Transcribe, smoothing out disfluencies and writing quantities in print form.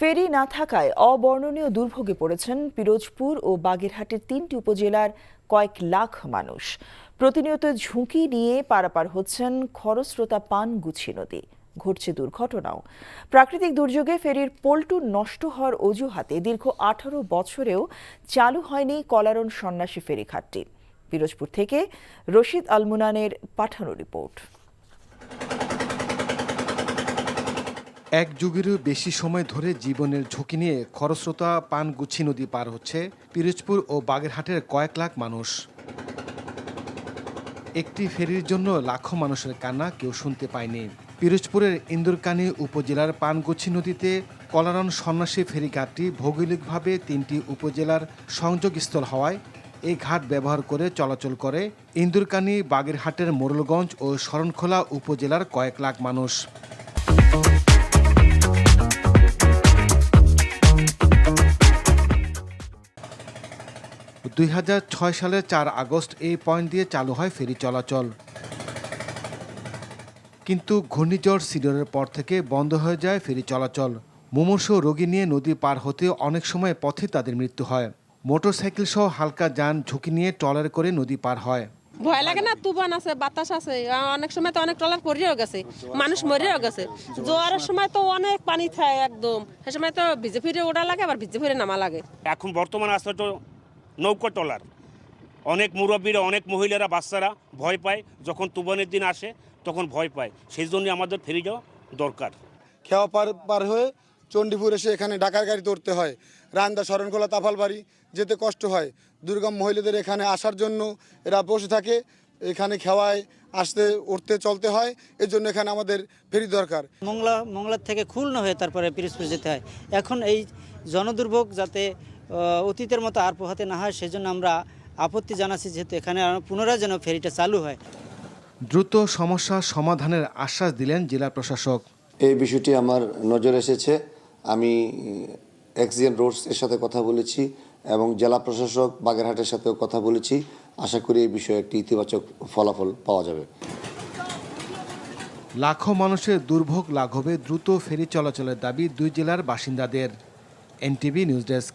ফেরি না থাকায় অবর্ণনীয় দুর্ভোগে পড়েছেন পিরোজপুর ও বাগেরহাটের ৩টি উপজেলার কয়েক লাখ মানুষ। প্রতিনিয়ত ঝুঁকি নিয়ে পারাপার হচ্ছেন খরস্রোতা পানগুছি নদী। ঘটছে দুর্ঘটনাও। প্রাকৃতিক দুর্যোগে ফেরির পল্টু নষ্ট হওয়ার অজুহাতে দীর্ঘ ১৮ বছরেও চালু হয়নি কলারণ সন্ন্যাসী ফেরিঘাটটি। পিরোজপুর থেকে রশিদ আলমুনানের পাঠানো রিপোর্ট। এক যুগেরও বেশি সময় ধরে জীবনের ঝুঁকি নিয়ে খরস্রোতা পানগুছি নদী পার হচ্ছে পিরোজপুর ও বাগেরহাটের কয়েক লাখ মানুষ। একটি ফেরির জন্য লাখো মানুষের কান্না কেউ শুনতে পায়নি। পিরোজপুরের ইন্দুরকানী উপজেলার পানগুছি নদীতে কলারণ সন্ন্যাসী ফেরিঘাটটি ভৌগোলিকভাবে ৩টি উপজেলার সংযোগস্থল হওয়ায় এই ঘাট ব্যবহার করে চলাচল করে ইন্দুরকানী, বাগেরহাটের মোড়লগঞ্জ ও শরণখোলা উপজেলার কয়েক লাখ মানুষ। ২০০৬ সালের ৪ আগস্ট এই পয়েন্ট দিয়ে চালু হয় ফেরি চলাচল, কিন্তু ঘূর্ণিঝড় সিডরের পর থেকে বন্ধ হয়ে যায় ফেরি চলাচল। মুমূর্ষ রোগী নিয়ে নদী পার হতে অনেক সময় পথে তাদের মৃত্যু হয়। মোটরসাইকেল সহ হালকা যান ঝুঁকি নিয়ে ট্রলার করে নদী পার হয়। ভয় লাগে না? তুফান আছে, বাতাস আছে, অনেক সময় তো অনেক ট্রলার পড়েও গেছে, মানুষ মরেও গেছে। জোয়ারের সময় তো অনেক পানি থাকে একদম, সে সময় তো ভিজে ফিরে ওঠা লাগে, আবার ভিজে ফিরে নামা লাগে। এখন বর্তমান আসলে তো নৌকা ট্রলার, অনেক মুরব্বীরা, অনেক মহিলারা, বাচ্চারা ভয় পায়। যখন তুফানের দিন আসে তখন ভয় পায়, সেই জন্য আমাদের ফেরি যাওয়া দরকার। খেওয়া পার হয়ে চণ্ডীপুর এসে এখানে ঢাকার গাড়ি ধরতে হয়। রান্দা, শরণখোলা, তাফালবাড়ি যেতে কষ্ট হয়। দুর্গম মহিলাদের এখানে আসার জন্য এরা বসে থাকে, এখানে খেওয়ায় আসতে উঠতে চলতে হয়। এর জন্য এখানে আমাদের ফেরি দরকার। মংলার থেকে খুলনা হয়ে তারপরে পিরোজপুর যেতে হয়। এখন এই জনদুর্ভোগ যাতে অতীতের মতো আর পোহাতে না হয়, সেজন্য আমরা আপত্তি জানাচ্ছি, যেহেতু এখানে পুনরায় যেন ফেরিটা চালু হয়। দ্রুত সমস্যা সমাধানের আশ্বাস দিলেন জেলা প্রশাসক। এই বিষয়টি আমার নজরে এসেছে, আমি এক্সিএন রোডস এর সাথে কথা বলেছি এবং জেলা প্রশাসক বাগেরহাটের সাথেও কথা বলেছি। আশা করি এই বিষয়ে একটি ইতিবাচক ফলাফল পাওয়া যাবে। লাখো মানুষের দুর্ভোগ লাঘবে দ্রুত ফেরি চলাচলের দাবি দুই জেলার বাসিন্দাদের। NTV news desk.